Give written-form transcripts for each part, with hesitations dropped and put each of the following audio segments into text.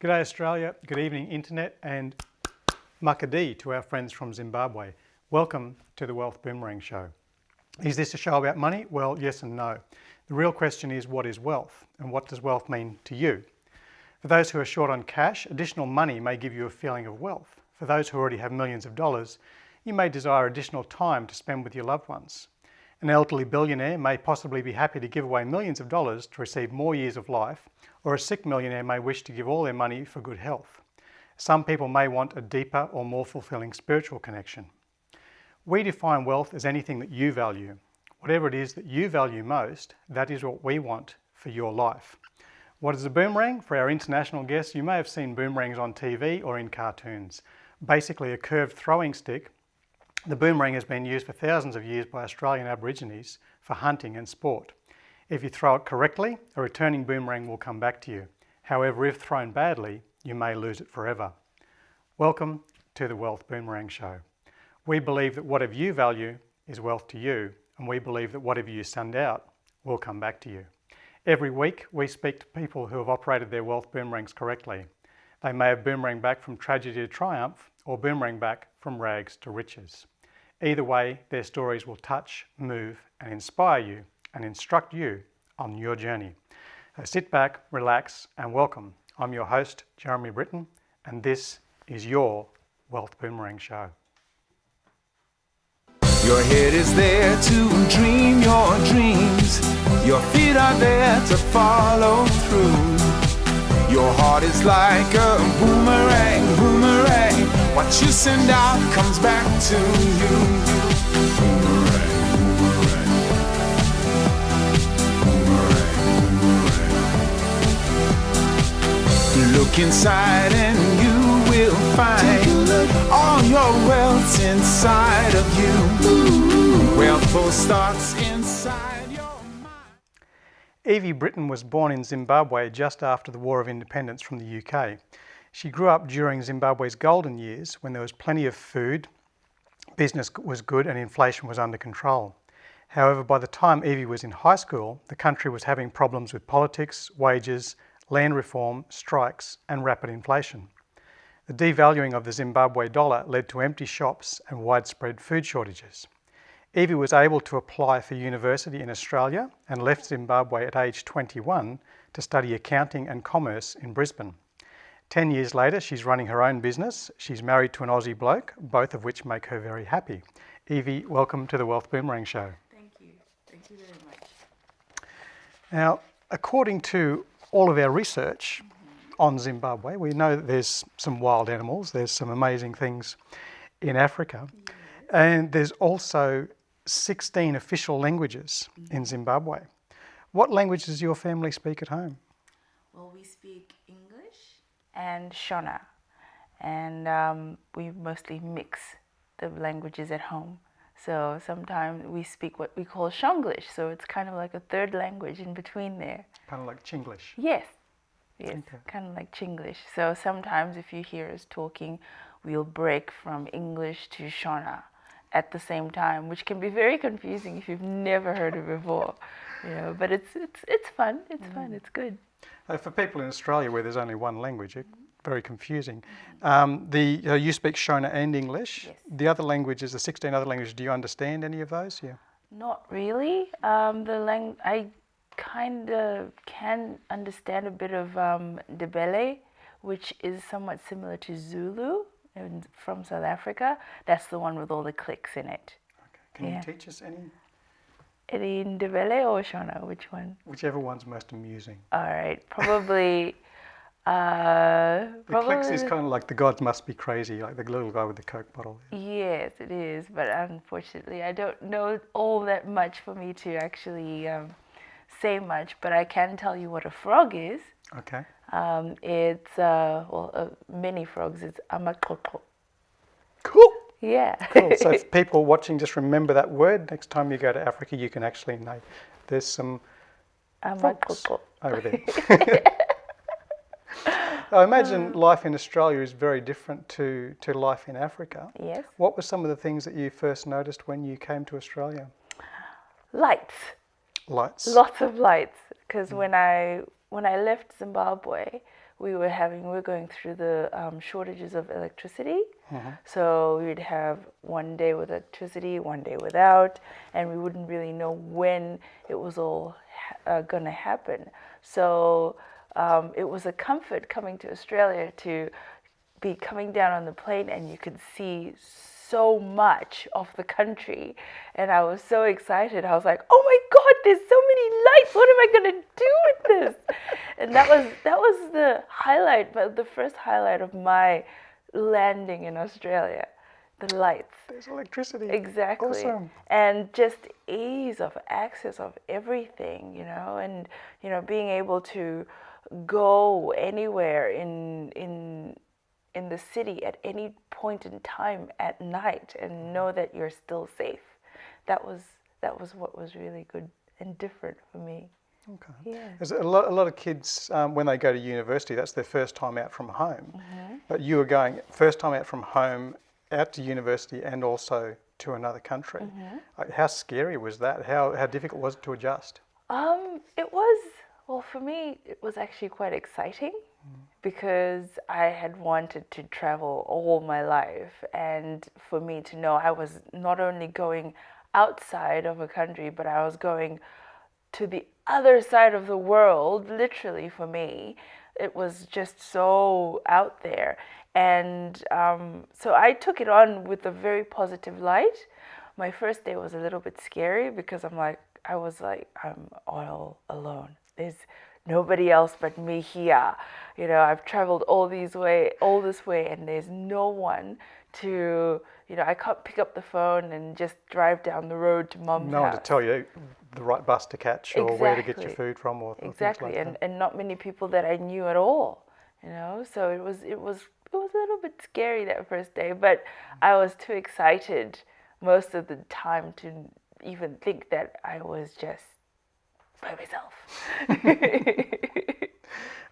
G'day Australia, good evening Internet, and Makadi to our friends from Zimbabwe. Welcome to the Wealth Boomerang Show. Is this a show about money? Well, yes and no. The real question is, what is wealth, and what does wealth mean to you? For those who are short on cash, additional money may give you a feeling of wealth. For those who already have millions of dollars, you may desire additional time to spend with your loved ones. An elderly billionaire may possibly be happy to give away millions of dollars to receive more years of life, or a sick millionaire may wish to give all their money for good health. Some people may want a deeper or more fulfilling spiritual connection. We define wealth as anything that you value. Whatever it is that you value most, that is what we want for your life. What is a boomerang? For our international guests, you may have seen boomerangs on TV or in cartoons. Basically a curved throwing stick. The boomerang has been used for thousands of years by Australian Aborigines for hunting and sport. If you throw it correctly, a returning boomerang will come back to you. However, if thrown badly, you may lose it forever. Welcome to the Wealth Boomerang Show. We believe that whatever you value is wealth to you, and we believe that whatever you send out will come back to you. Every week, we speak to people who have operated their wealth boomerangs correctly. They may have boomerang back from tragedy to triumph, or boomerang back from rags to riches. Either way, their stories will touch, move, and inspire you and instruct you on your journey. So sit back, relax, and welcome. I'm your host, Yvie Britton, and this is your Wealth Boomerang Show. Your head is there to dream your dreams. Your feet are there to follow through. Your heart is like a boomerang, boomerang. What you send out comes back to you. Boomerang, boomerang. Boomerang, boomerang. Look inside and you will find all your wealth's inside of you. Wealth starts inside your mind. Yvie Britton was born in Zimbabwe just after the War of Independence from the UK. She grew up during Zimbabwe's golden years when there was plenty of food, business was good and inflation was under control. However, by the time Yvie was in high school, the country was having problems with politics, wages, land reform, strikes and rapid inflation. The devaluing of the Zimbabwe dollar led to empty shops and widespread food shortages. Yvie was able to apply for university in Australia and left Zimbabwe at age 21 to study accounting and commerce in Brisbane. 10 years later, she's running her own business. She's married to an Aussie bloke, both of which make her very happy. Yvie, welcome to the Wealth Boomerang Show. Thank you. Thank you very much. Now, according to all of our research on Zimbabwe, we know that there's some wild animals, there's some amazing things in Africa, and there's also 16 official languages in Zimbabwe. What language does your family speak at home? Well, we speak English and Shona, and we mostly mix the languages at home. So sometimes we speak what we call Shonglish, so it's kind of like a third language in between there. Kind of like Chinglish? Yes, yes, Okay. kind of like Chinglish. So sometimes if you hear us talking, we'll break from English to Shona at the same time, which can be very confusing if you've never heard it before. You know, but it's fun. It's fun. It's good. For people in Australia where there's only one language, it's very confusing. You speak Shona and English. Yes. The other languages, the 16 other languages, do you understand any of those? Yeah. Not really. I kind of can understand a bit of Ndebele, which is somewhat similar to Zulu from South Africa. That's the one with all the clicks in it. Okay. Can you teach us any? Any Ndebele or Shona? Which one? Whichever one's most amusing. All right, probably. The clicks is kind of like the gods must be crazy, like the little guy with the Coke bottle. Yes, it is, but unfortunately, I don't know all that much for me to actually say much. But I can tell you what a frog is. Okay. It's many frogs. It's amakoko. Cool. Yeah. Cool. So if people watching, just remember that word. Next time you go to Africa, you can actually know. There's some frogs over there. I imagine life in Australia is very different to life in Africa. Yes. What were some of the things that you first noticed when you came to Australia? Lights. Lights. Lots of lights. Because when I left Zimbabwe, we were going through the shortages of electricity. So we'd have one day with electricity, one day without, and we wouldn't really know when it was all going to happen. So it was a comfort coming to Australia to be coming down on the plane, and you could see so much of the country, and I was so excited. I was like, oh my God, there's so many lights, what am I going to do with this? And that was the highlight, but the first highlight of my landing in Australia, the lights. There's electricity. Exactly. Awesome. And just ease of access of everything, you know, and, you know, being able to go anywhere in the city at any point in time at night and know that you're still safe. That was what was really good and different for me. Okay. Yeah. There's a lot of kids, when they go to university, that's their first time out from home. But you were going first time out from home, out to university, and also to another country. How scary was that? How difficult was it to adjust? It was, well, for me, it was actually quite exciting because I had wanted to travel all my life, and for me to know I was not only going outside of a country, but I was going to the other side of the world, literally for me. It was just so out there. And so I took it on with a very positive light. My first day was a little bit scary because I was like, I'm all alone. There's nobody else but me here. You know, I've traveled all this way, and there's no one to, you know, I can't pick up the phone and just drive down the road to Mum's house. No one to tell you the right bus to catch or where to get your food from or exactly, things like that. And not many people that I knew at all, you know. So it was a little bit scary that first day, but I was too excited most of the time to even think that I was just by myself.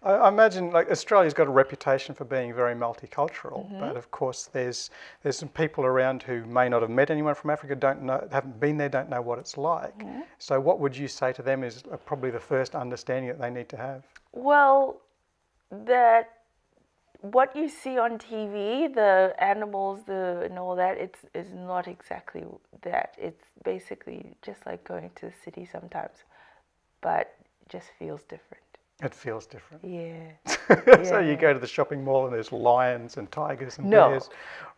I imagine, like, Australia's got a reputation for being very multicultural, but of course there's some people around who may not have met anyone from Africa, haven't been there, don't know what it's like. So what would you say to them is probably the first understanding that they need to have? Well, that what you see on TV, the animals, and all that, is not exactly that. It's basically just like going to the city sometimes, but it just feels different. It feels different. Yeah. So you go to the shopping mall and there's lions and tigers and bears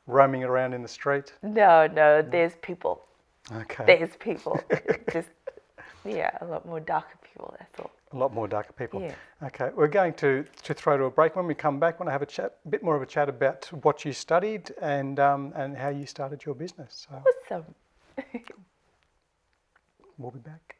roaming around in the street? No, there's people. Okay. There's people. Just, a lot more darker people, that's all. A lot more darker people. Yeah. Okay, we're going to throw to a break. When we come back, I want to have a bit more of a chat about what you studied and how you started your business. So Awesome. we'll be back.